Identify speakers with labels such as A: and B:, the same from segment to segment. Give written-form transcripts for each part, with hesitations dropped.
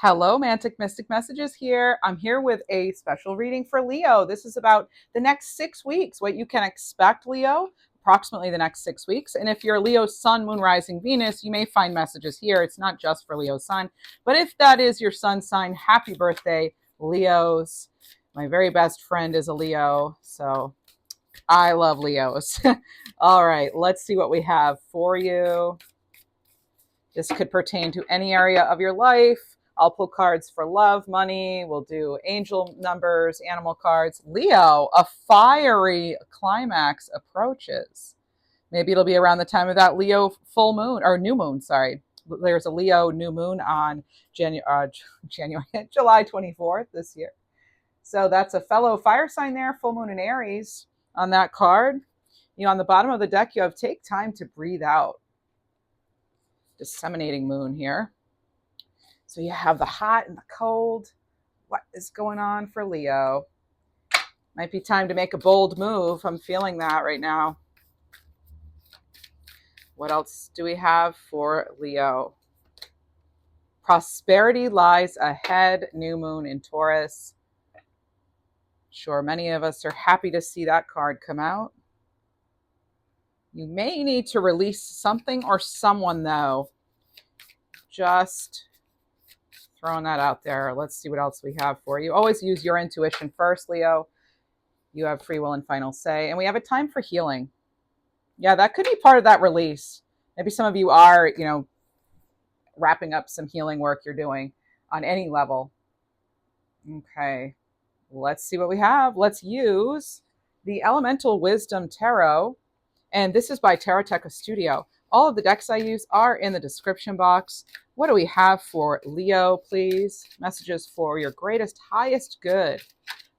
A: Hello, Mantic Mystic Messages here. I'm here with a special reading for Leo. This is about the next 6 weeks, what you can expect, Leo, approximately the next 6 weeks. And if you're Leo Sun, Moon, Rising, Venus, you may find messages here. It's not just for Leo Sun, but if that is your sun sign, happy birthday, Leos. My very best friend is a Leo, so I love Leos. All right, let's see what we have for you. This could pertain to any area of your life. I'll pull cards for love, money. We'll do angel numbers, animal cards. Leo, a fiery climax approaches. Maybe it'll be around the time of that Leo full moon or new moon. Sorry, there's a Leo new moon on January, July 24th this year. So that's a fellow fire sign there, full moon in Aries on that card. On the bottom of the deck, you have take time to breathe out. Disseminating moon here. So you have the hot and the cold. What is going on for Leo? Might be time to make a bold move. I'm feeling that right now. What else do we have for Leo? Prosperity lies ahead, new moon in Taurus. Sure, many of us are happy to see that card come out. You may need to release something or someone, though. Just throwing that out there. Let's see what else we have for you. Always use your intuition first, Leo. You have free will and final say. And we have a time for healing. Yeah, that could be part of that release. Maybe some of you are, wrapping up some healing work you're doing on any level. Okay, let's see what we have. Let's use the Elemental Wisdom Tarot. And this is by Taroteca Studio. All of the decks I use are in the description box. What do we have for Leo, please? Messages for your greatest, highest good.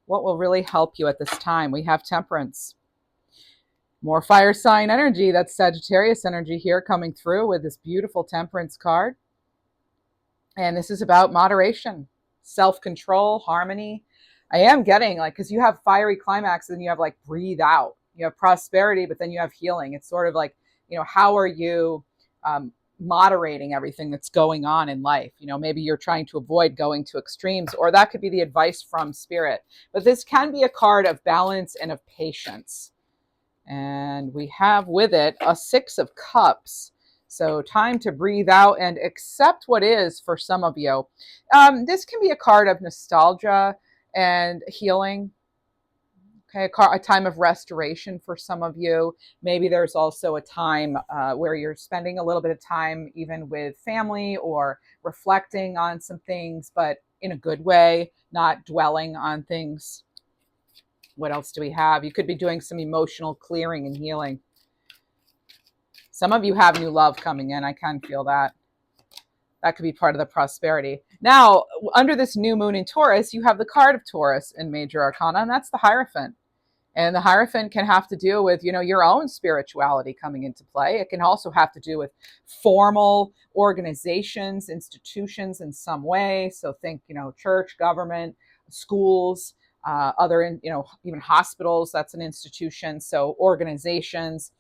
A: What will really help you at this time? We have Temperance. More fire sign energy. That's Sagittarius energy here coming through with this beautiful Temperance card. And this is about moderation, self-control, harmony. I am getting because you have fiery climax and you have breathe out. You have prosperity, but then you have healing. It's sort of how are you moderating everything that's going on in life? Maybe you're trying to avoid going to extremes, or that could be the advice from spirit. But this can be a card of balance and of patience. And we have with it a Six of Cups. So time to breathe out and accept what is for some of you. This can be a card of nostalgia and healing. Okay, a time of restoration for some of you. Maybe there's also a time where you're spending a little bit of time even with family or reflecting on some things, but in a good way, not dwelling on things. What else do we have? You could be doing some emotional clearing and healing. Some of you have new love coming in. I can feel that. That could be part of the prosperity. Now, under this new moon in Taurus, you have the card of Taurus in Major Arcana, and that's the Hierophant. And the Hierophant can have to do with, your own spirituality coming into play. It can also have to do with formal organizations, institutions in some way. So think, church, government, schools, even hospitals, that's an institution. So organizations,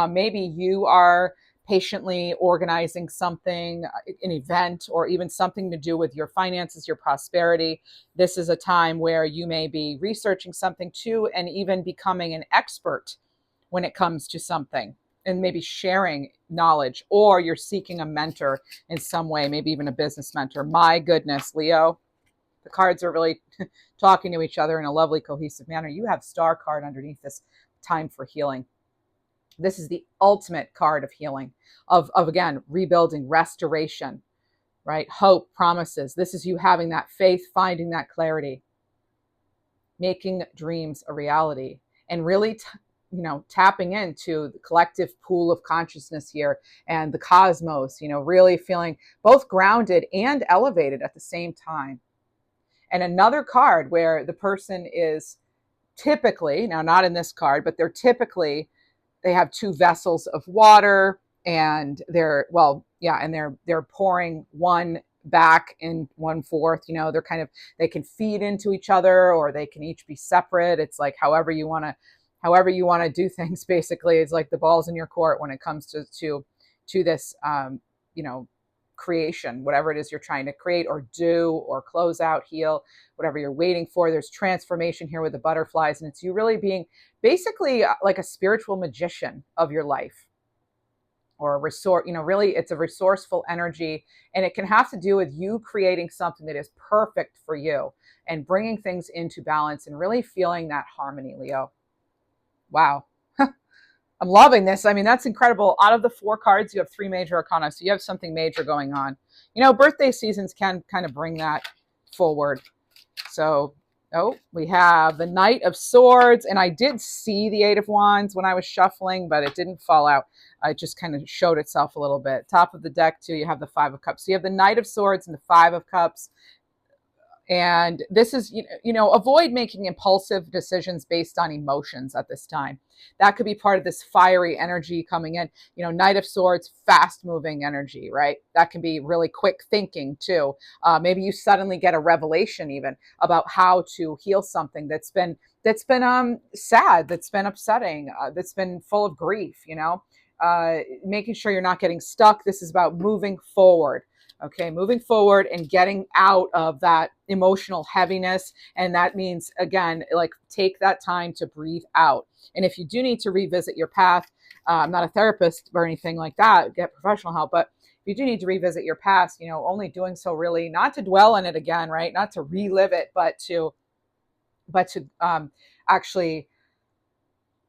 A: maybe you are patiently organizing something, an event, or even something to do with your finances, your prosperity. This is a time where you may be researching something too, and even becoming an expert when it comes to something, and maybe sharing knowledge, or you're seeking a mentor in some way, maybe even a business mentor. My goodness, Leo, the cards are really talking to each other in a lovely, cohesive manner. You have Star card underneath this, time for healing. This is the ultimate card of healing, of again, rebuilding, restoration, right? Hope, promises. This is you having that faith, finding that clarity, making dreams a reality, and really, tapping into the collective pool of consciousness here and the cosmos, really feeling both grounded and elevated at the same time. And another card where the person is typically, now not in this card, but they have two vessels of water, and they're pouring one back and one forth. They can feed into each other, or they can each be separate. It's however you want to do things. Basically, it's like the ball's in your court when it comes to this creation, whatever it is you're trying to create or do or close out, heal, whatever you're waiting for. There's transformation here with the butterflies, and it's you really being basically like a spiritual magician of your life, or a resource, really it's a resourceful energy, and it can have to do with you creating something that is perfect for you and bringing things into balance and really feeling that harmony, Leo. Wow. I'm loving this. I mean, that's incredible. Out of the 4 cards, you have 3 major arcana, so you have something major going on. Birthday seasons can kind of bring that forward. So, we have the Knight of Swords, and I did see the 8 of Wands when I was shuffling, but it didn't fall out. It just kind of showed itself a little bit. Top of the deck, too, you have the 5 of Cups. So you have the Knight of Swords and the 5 of Cups. And this is, avoid making impulsive decisions based on emotions at this time. That could be part of this fiery energy coming in. Knight of Swords, fast moving energy, right? That can be really quick thinking too. Maybe you suddenly get a revelation even about how to heal something that's been sad, that's been upsetting, that's been full of grief, making sure you're not getting stuck. This is about moving forward. Okay, moving forward and getting out of that emotional heaviness. And that means, again, like take that time to breathe out. And if you do need to revisit your path, I'm not a therapist or anything like that, get professional help. But if you do need to revisit your past, only doing so really not to dwell on it again, right? Not to relive it, but to actually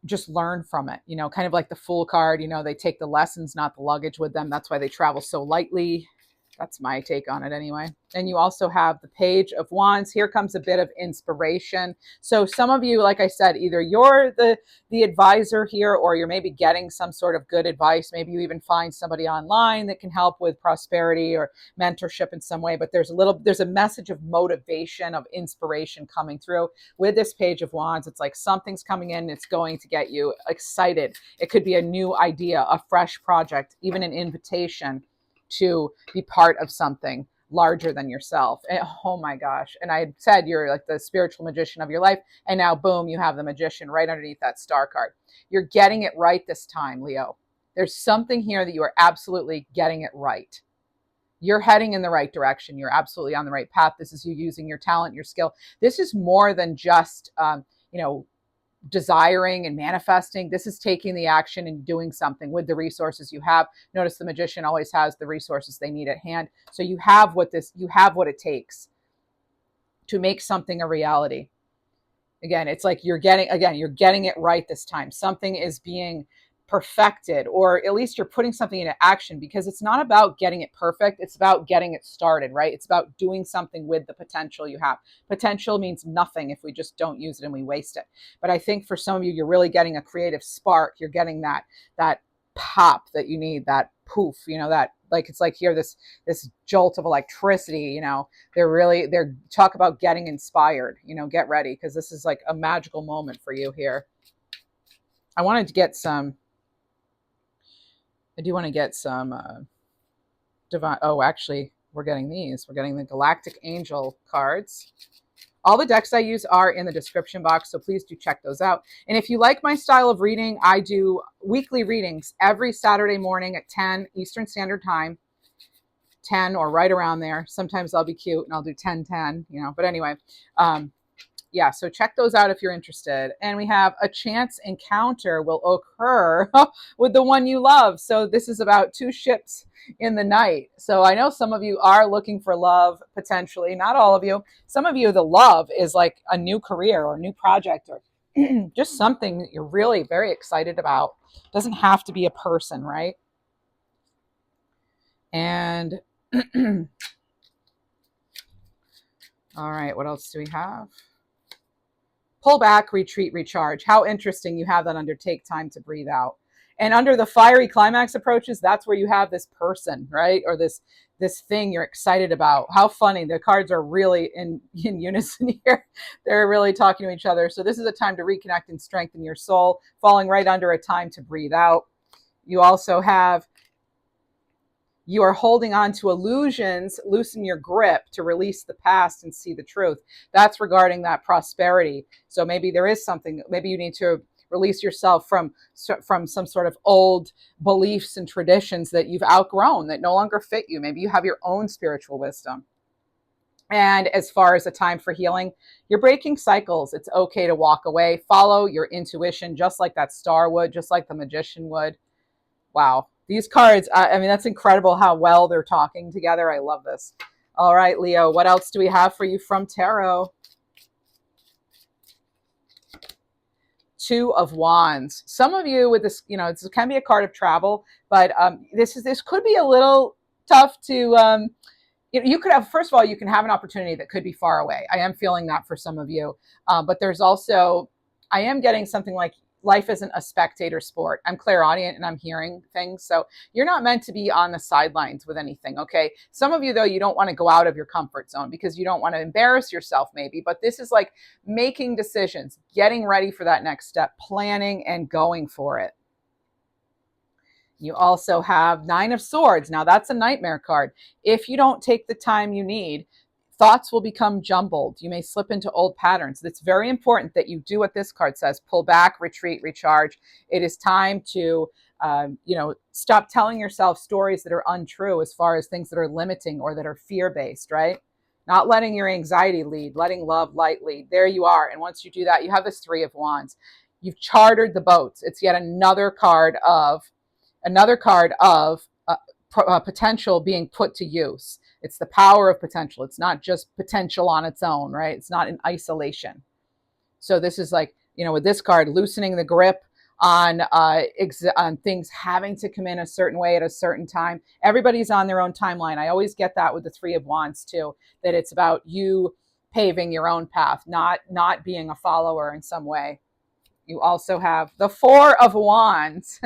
A: just learn from it, kind of like the Fool card, they take the lessons, not the luggage with them. That's why they travel so lightly. That's my take on it anyway. And you also have the Page of Wands. Here comes a bit of inspiration. So some of you, like I said, either you're the advisor here, or you're maybe getting some sort of good advice. Maybe you even find somebody online that can help with prosperity or mentorship in some way. But there's a message of motivation, of inspiration coming through with this Page of Wands. It's like something's coming in. It's going to get you excited. It could be a new idea, a fresh project, even an invitation to be part of something larger than yourself. And, oh my gosh. And I said you're like the spiritual magician of your life. And now, boom, you have the magician right underneath that star card. You're getting it right this time, Leo. There's something here that you are absolutely getting it right. You're heading in the right direction. You're absolutely on the right path. This is you using your talent, your skill. This is more than just, desiring and manifesting. This is taking the action and doing something with the resources you have. Notice the magician always has the resources they need at hand. So you have what it takes to make something a reality. Again, it's like you're getting it right this time. Something is being perfected, or at least you're putting something into action, because it's not about getting it perfect. It's about getting it started, right? It's about doing something with the potential you have. Potential means nothing if we just don't use it and we waste it. But I think for some of you, you're really getting a creative spark. You're getting that pop that you need, that poof, that, like, it's like here, this jolt of electricity, they're talk about getting inspired, get ready, because this is like a magical moment for you here. I do want to get some divine. Oh, actually, we're getting these. We're getting the Galactic Angel cards. All the decks I use are in the description box, so please do check those out. And if you like my style of reading, I do weekly readings every Saturday morning at 10 Eastern Standard Time. 10 or right around there. Sometimes I'll be cute and I'll do 10-10, but anyway. Yeah, so check those out if you're interested. And we have a chance encounter will occur with the one you love. So this is about 2 ships in the night. So I know some of you are looking for love, potentially. Not all of you. Some of you, the love is like a new career or a new project, or just something that you're really very excited about. It doesn't have to be a person, right? And all right, what else do we have? Pull back, retreat, recharge. How interesting. You have that under take time to breathe out. And under the fiery climax approaches, that's where you have this person, right? Or this thing you're excited about. How funny. The cards are really in unison here. They're really talking to each other. So this is a time to reconnect and strengthen your soul, falling right under a time to breathe out. You also have, you are holding on to illusions, loosen your grip to release the past and see the truth. That's regarding that prosperity. So maybe there is something, maybe you need to release yourself from some sort of old beliefs and traditions that you've outgrown that no longer fit you. Maybe you have your own spiritual wisdom. And as far as a time for healing, you're breaking cycles. It's okay to walk away. Follow your intuition, just like that star would, just like the magician would. Wow. These cards, I mean, that's incredible how well they're talking together. I love this. All right, Leo, what else do we have for you from tarot? Two of Wands. Some of you with this, this can be a card of travel, but this could be a little tough to, you could have, first of all, you can have an opportunity that could be far away. I am feeling that for some of you. But there's also, I am getting something like life isn't a spectator sport. I'm clairaudient and I'm hearing things. So you're not meant to be on the sidelines with anything, okay? Some of you, though, you don't want to go out of your comfort zone because you don't want to embarrass yourself maybe. But this is like making decisions, getting ready for that next step, planning and going for it. You also have Nine of Swords. Now that's a nightmare card. If you don't take the time you need, thoughts will become jumbled. You may slip into old patterns. It's very important that you do what this card says. Pull back, retreat, recharge. It is time to, stop telling yourself stories that are untrue as far as things that are limiting or that are fear-based, right? Not letting your anxiety lead, letting love, light lead. There you are. And once you do that, you have this Three of Wands. You've chartered the boats. It's yet another card of potential being put to use. It's the power of potential. It's not just potential on its own, right? It's not in isolation. So this is like, with this card, loosening the grip on things having to come in a certain way at a certain time. Everybody's on their own timeline. I always get that with the Three of Wands too, that it's about you paving your own path, not being a follower in some way. You also have the Four of Wands.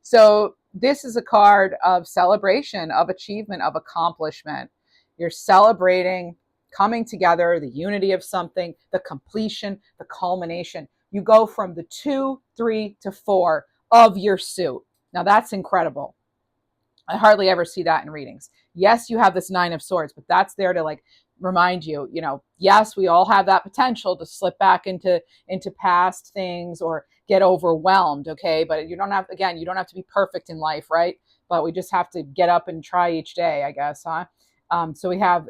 A: So this is a card of celebration, of achievement, of accomplishment. You're celebrating coming together, the unity of something, the completion, the culmination. You go from the 2, 3 to 4 of your suit. Now that's incredible. I hardly ever see that in readings. Yes, you have this Nine of Swords, but that's there to like remind you, yes, we all have that potential to slip back into past things or get overwhelmed, okay? But you don't have to be perfect in life, right? But we just have to get up and try each day, I guess, huh? So we have,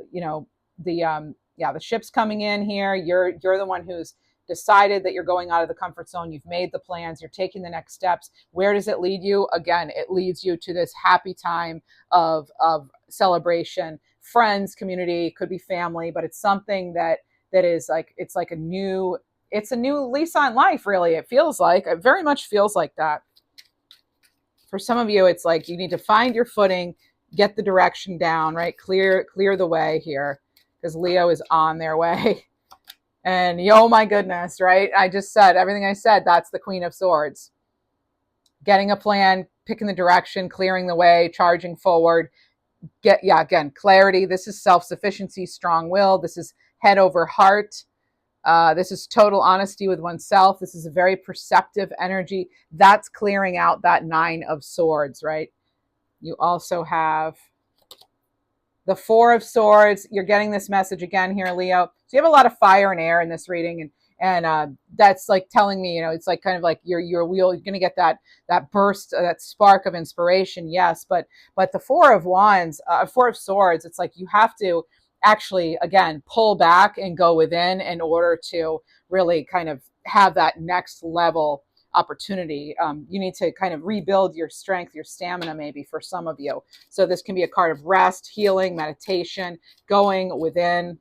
A: the ship's coming in here. You're the one who's decided that you're going out of the comfort zone. You've made the plans. You're taking the next steps. Where does it lead you? Again, it leads you to this happy time of celebration, friends, community, could be family, but it's something that is like, it's a new lease on life, really. It very much feels like that. For some of you, it's like you need to find your footing, get the direction down, right? Clear the way here because Leo is on their way. And oh my goodness, right? I just said everything I said. That's the Queen of Swords. Getting a plan, picking the direction, clearing the way, charging forward. Again, clarity. This is self-sufficiency, strong will. This is head over heart. This is total honesty with oneself. This is a very perceptive energy. That's clearing out that Nine of Swords, right? You also have the Four of Swords. You're getting this message again here, Leo. So you have a lot of fire and air in this reading, and that's like telling me, it's like kind of like you're going to get that burst, that spark of inspiration. Yes, but the Four of Wands, Four of Swords, it's like you have to actually, again, pull back and go within in order to really kind of have that next level opportunity. You need to kind of rebuild your strength, your stamina, maybe for some of you. So this can be a card of rest, healing, meditation, going within.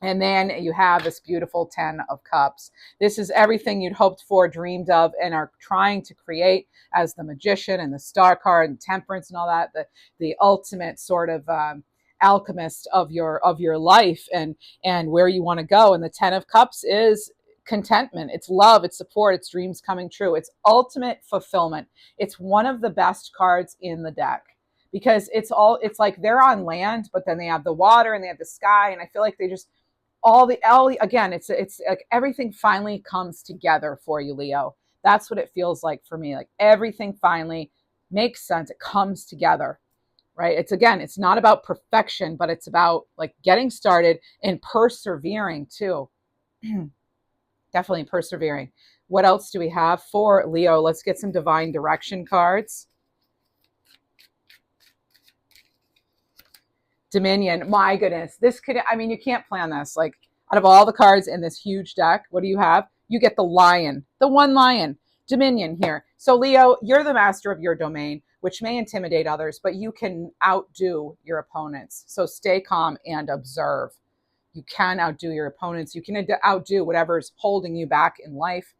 A: And then you have this beautiful 10 of Cups. This is everything you'd hoped for, dreamed of, and are trying to create as the Magician and the Star card and Temperance and all that, the ultimate sort of alchemist of your life and where you want to go. And the 10 of Cups is contentment. It's love, it's support, it's dreams coming true. It's ultimate fulfillment. It's one of the best cards in the deck because it's like they're on land, but then they have the water and they have the sky. And I feel like they just, again, it's like everything finally comes together for you, Leo. That's what it feels like for me. Like everything finally makes sense. It comes together, right? It's not about perfection, but it's about like getting started and persevering too. Definitely persevering. What else do we have for Leo? Let's get some divine direction cards. Dominion. My goodness. This could, I mean, you can't plan this. Like, out of all the cards in this huge deck, what do you have? You get the lion, the one lion. Dominion here. So Leo, you're the master of your domain, which may intimidate others, but you can outdo your opponents. So stay calm and observe. You can outdo your opponents. You can outdo whatever's holding you back in life.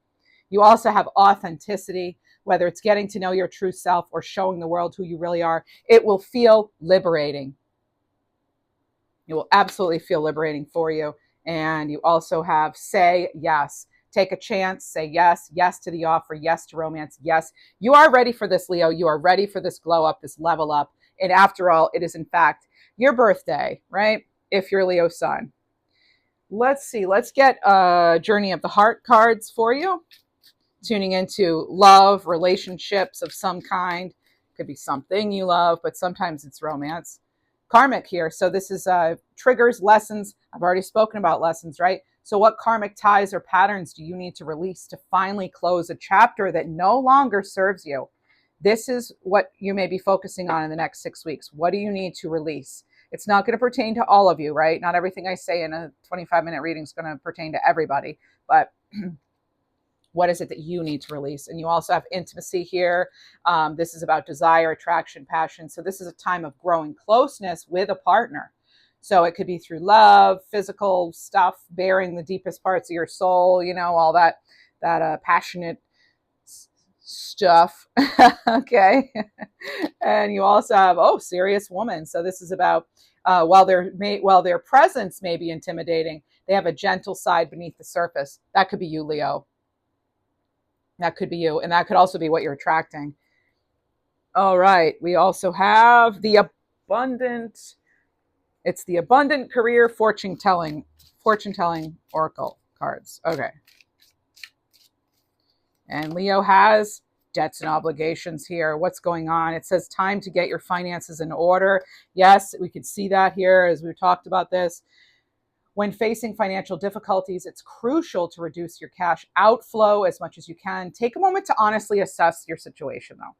A: You also have authenticity, whether it's getting to know your true self or showing the world who you really are. It will feel liberating. It will absolutely feel liberating for you. And you also have say yes. Take a chance, say yes, yes to the offer, yes to romance, yes. You are ready for this, Leo. You are ready for this glow up, this level up. And after all, it is in fact your birthday, right? If you're Leo sun. Let's see. Let's get Journey of the Heart cards for you. Tuning into love, relationships of some kind. Could be something you love, but sometimes it's romance. Karmic here. So this is triggers, lessons. I've already spoken about lessons, right? So what karmic ties or patterns do you need to release to finally close a chapter that no longer serves you? This is what you may be focusing on in the next 6 weeks. What do you need to release? It's not going to pertain to all of you, right? Not everything I say in a 25-minute reading is going to pertain to everybody, but what is it that you need to release? And you also have intimacy here. This is about desire, attraction, passion. So this is a time of growing closeness with a partner. So it could be through love, physical stuff, bearing the deepest parts of your soul, you know, all that passionate stuff. Okay. And you also have, serious woman. So this is about while their presence may be intimidating, they have a gentle side beneath the surface. That could be you, Leo. That could be you. And that could also be what you're attracting. All right. We also have the abundant. It's the abundant career fortune telling oracle cards. Okay. And Leo has debts and obligations here. What's going on? It says time to get your finances in order. Yes, we could see that here as we talked about this. When facing financial difficulties, it's crucial to reduce your cash outflow as much as you can. Take a moment to honestly assess your situation, though.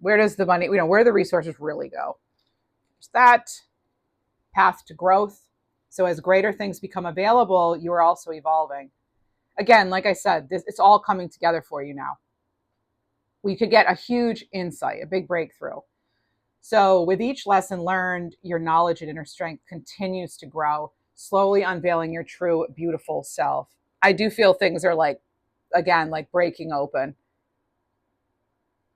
A: Where does the money, where do the resources really go? There's that path to growth. So as greater things become available, you are also evolving. Again, like I said, it's all coming together for you now. We could get a huge insight, a big breakthrough. So with each lesson learned, your knowledge and inner strength continues to grow, slowly unveiling your true, beautiful self. I do feel things are like breaking open.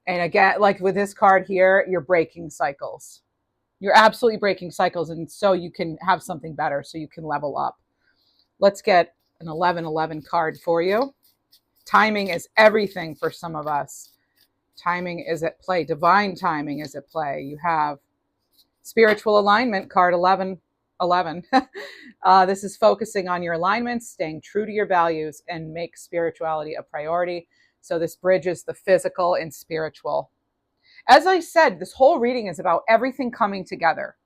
A: And again, like with this card here, you're breaking cycles. You're absolutely breaking cycles. And so you can have something better, so you can level up. Let's get an 1111 card for you. Timing is everything for some of us. Timing is at play. Divine timing is at play. You have spiritual alignment card 1111. This is focusing on your alignments, staying true to your values, and make spirituality a priority. So this bridges the physical and spiritual. As I said, this whole reading is about everything coming together.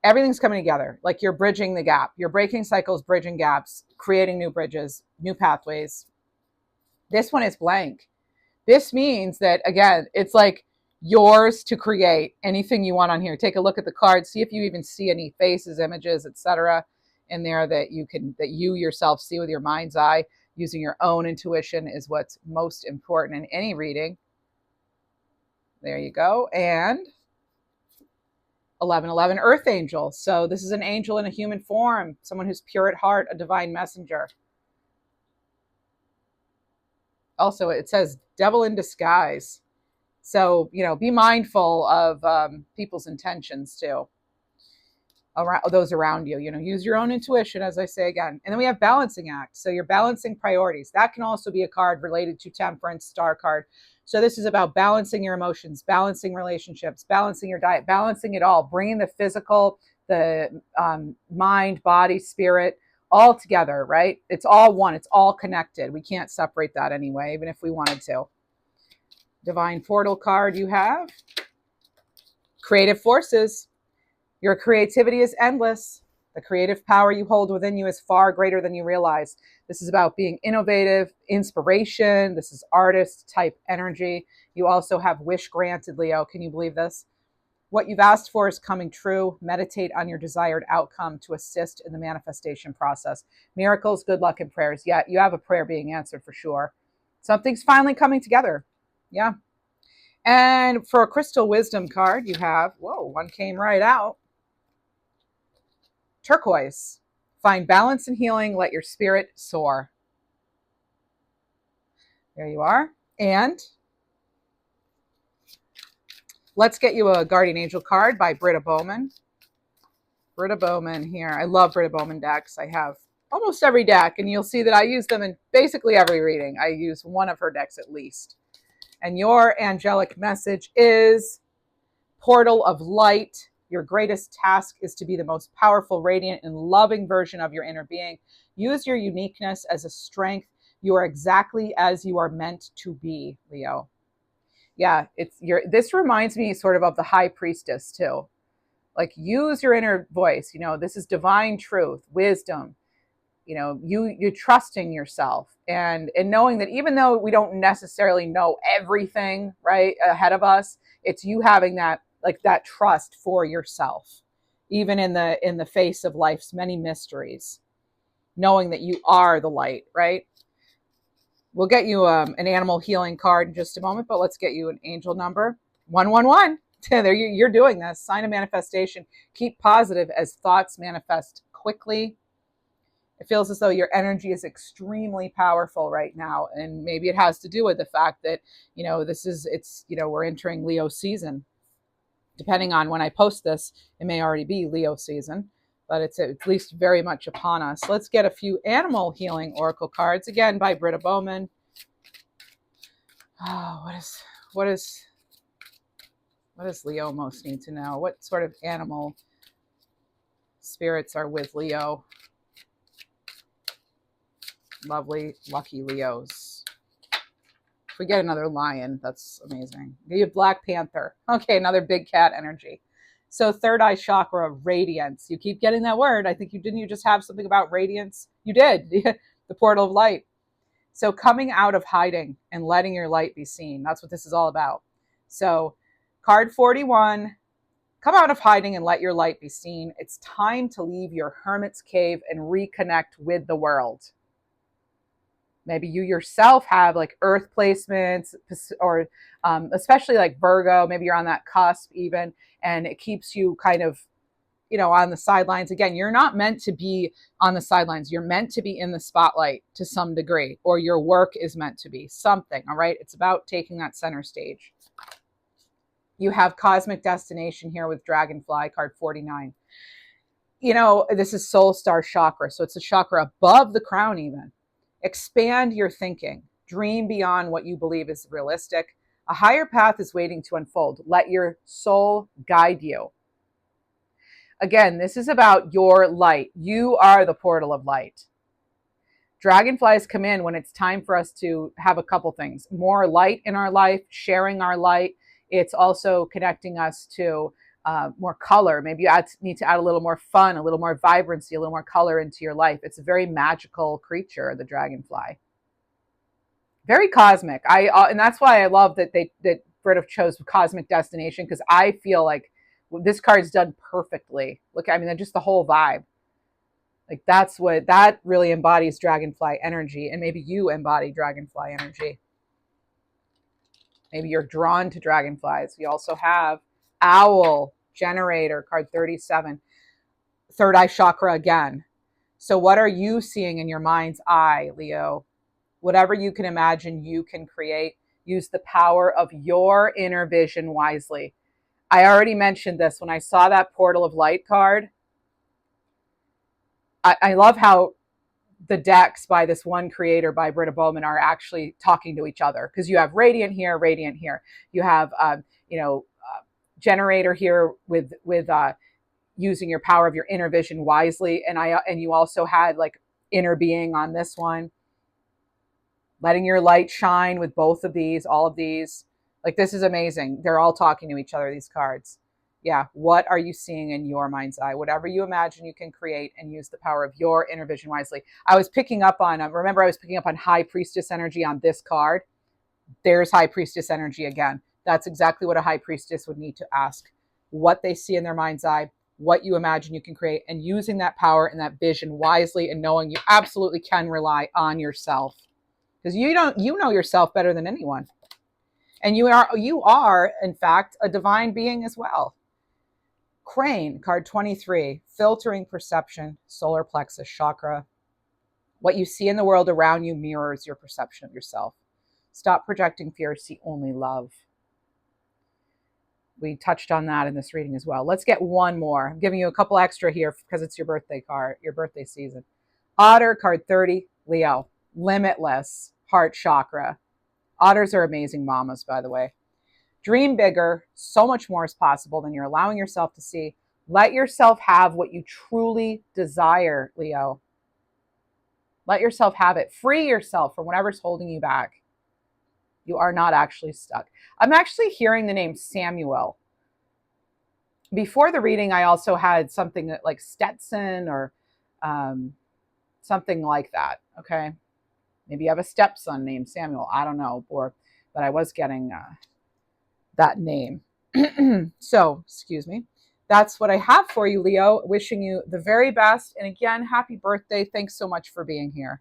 A: Everything's coming together. Like you're bridging the gap. You're breaking cycles, bridging gaps, creating new bridges, new pathways. This one is blank. This means that, again, it's like yours to create anything you want on here. Take a look at the cards, see if you even see any faces, images, etc. in there that you yourself see with your mind's eye. Using your own intuition is what's most important in any reading. There you go. And 1111 Earth Angel. So this is an angel in a human form, someone who's pure at heart, a divine messenger. Also, it says devil in disguise. So, be mindful of people's intentions too. Around those around you, use your own intuition, as I say again. And then we have balancing act. So you're balancing priorities. That can also be a card related to temperance, star card. So this is about balancing your emotions, balancing relationships, balancing your diet, balancing it all, bringing the physical, the mind, body, spirit, all together, right? It's all one. It's all connected. We can't separate that anyway, even if we wanted to. Divine portal card you have. Creative forces. Your creativity is endless. The creative power you hold within you is far greater than you realize. This is about being innovative, inspiration. This is artist type energy. You also have wish granted, Leo. Can you believe this? What you've asked for is coming true. Meditate on your desired outcome to assist in the manifestation process. Miracles, good luck, and prayers. Yeah, you have a prayer being answered for sure. Something's finally coming together. Yeah. And for a crystal wisdom card, you have, whoa, one came right out. Turquoise. Find balance and healing. Let your spirit soar. There you are. And let's get you a Guardian Angel card by Britta Bowman. Britta Bowman here. I love Britta Bowman decks. I have almost every deck, and you'll see that I use them in basically every reading. I use one of her decks at least. And your angelic message is Portal of Light. Your greatest task is to be the most powerful, radiant, and loving version of your inner being. Use your uniqueness as a strength. You are exactly as you are meant to be, Leo. Yeah, this reminds me sort of the High Priestess too. Like, use your inner voice. You know, this is divine truth, wisdom. You know, you trusting yourself and knowing that even though we don't necessarily know everything right ahead of us, it's you having that, like, that trust for yourself, even in the face of life's many mysteries, knowing that you are the light, right? We'll get you an animal healing card in just a moment, but let's get you an angel number 111. There, you're doing this. Sign of manifestation. Keep positive as thoughts manifest quickly. It feels as though your energy is extremely powerful right now, and maybe it has to do with the fact that, you know, we're entering Leo season. Depending on when I post this, it may already be Leo season, but it's at least very much upon us. Let's get a few animal healing oracle cards, again by Britta Bowman. Oh, what does Leo most need to know? What sort of animal spirits are with Leo? Lovely, lucky Leos. If we get another lion, that's amazing. You have Black Panther. Okay, another big cat energy. So third eye chakra, radiance. You keep getting that word. I think you just have something about radiance? You did. The portal of light. So coming out of hiding and letting your light be seen. That's what this is all about. So card 41, come out of hiding and let your light be seen. It's time to leave your hermit's cave and reconnect with the world. Maybe you yourself have like earth placements, or especially like Virgo, maybe you're on that cusp even, and it keeps you kind of, you know, on the sidelines. Again, you're not meant to be on the sidelines. You're meant to be in the spotlight to some degree, or your work is meant to be something, all right? It's about taking that center stage. You have cosmic destination here with Dragonfly, card 49. You know, this is soul star chakra, so it's a chakra above the crown even. Expand your thinking. Dream beyond what you believe is realistic. A higher path is waiting to unfold. Let your soul guide you. Again, this is about your light. You are the portal of light. Dragonflies come in when it's time for us to have a couple things. More light in our life, sharing our light. It's also connecting us to more color. Maybe you need to add a little more fun, a little more vibrancy, a little more color into your life. It's a very magical creature, the dragonfly. Very cosmic. And that's why I love that Britta chose Cosmic Destination, because I feel like this card's done perfectly. Look, I mean, just the whole vibe. Like that really embodies dragonfly energy, and maybe you embody dragonfly energy. Maybe you're drawn to dragonflies. We also have Owl Generator, card 37. Third eye chakra again. So what are you seeing in your mind's eye, Leo? Whatever you can imagine, you can create. Use the power of your inner vision wisely. I already mentioned this when I saw that Portal of Light card. I love how the decks by this one creator, by Britta Bowman, are actually talking to each other, because you have Radiant here, Radiant here. You have, Generator here with using your power of your inner vision wisely, and you also had like Inner Being on this one, letting your light shine with both of these, all of these. Like, this is amazing. They're all talking to each other, these cards. Yeah, what are you seeing in your mind's eye? Whatever you imagine, you can create, and use the power of your inner vision wisely. I was picking up on, remember I was picking up on High Priestess energy on this card. There's High Priestess energy again. That's exactly what a High Priestess would need to ask. What they see in their mind's eye, what you imagine you can create, and using that power and that vision wisely, and knowing you absolutely can rely on yourself. Because you know yourself better than anyone. And you are, in fact, a divine being as well. Crane, card 23, filtering perception, solar plexus chakra. What you see in the world around you mirrors your perception of yourself. Stop projecting fear, see only love. We touched on that in this reading as well. Let's get one more. I'm giving you a couple extra here because it's your birthday card, your birthday season. Otter, card 30, Leo, limitless, heart chakra. Otters are amazing mamas, by the way. Dream bigger. So much more is possible than you're allowing yourself to see. Let yourself have what you truly desire, Leo. Let yourself have it. Free yourself from whatever's holding you back. You are not actually stuck. I'm actually hearing the name Samuel. Before the reading, I also had something like Stetson or something like that. Okay. Maybe you have a stepson named Samuel. I don't know. But I was getting that name. So, excuse me. That's what I have for you, Leo. Wishing you the very best. And again, happy birthday. Thanks so much for being here.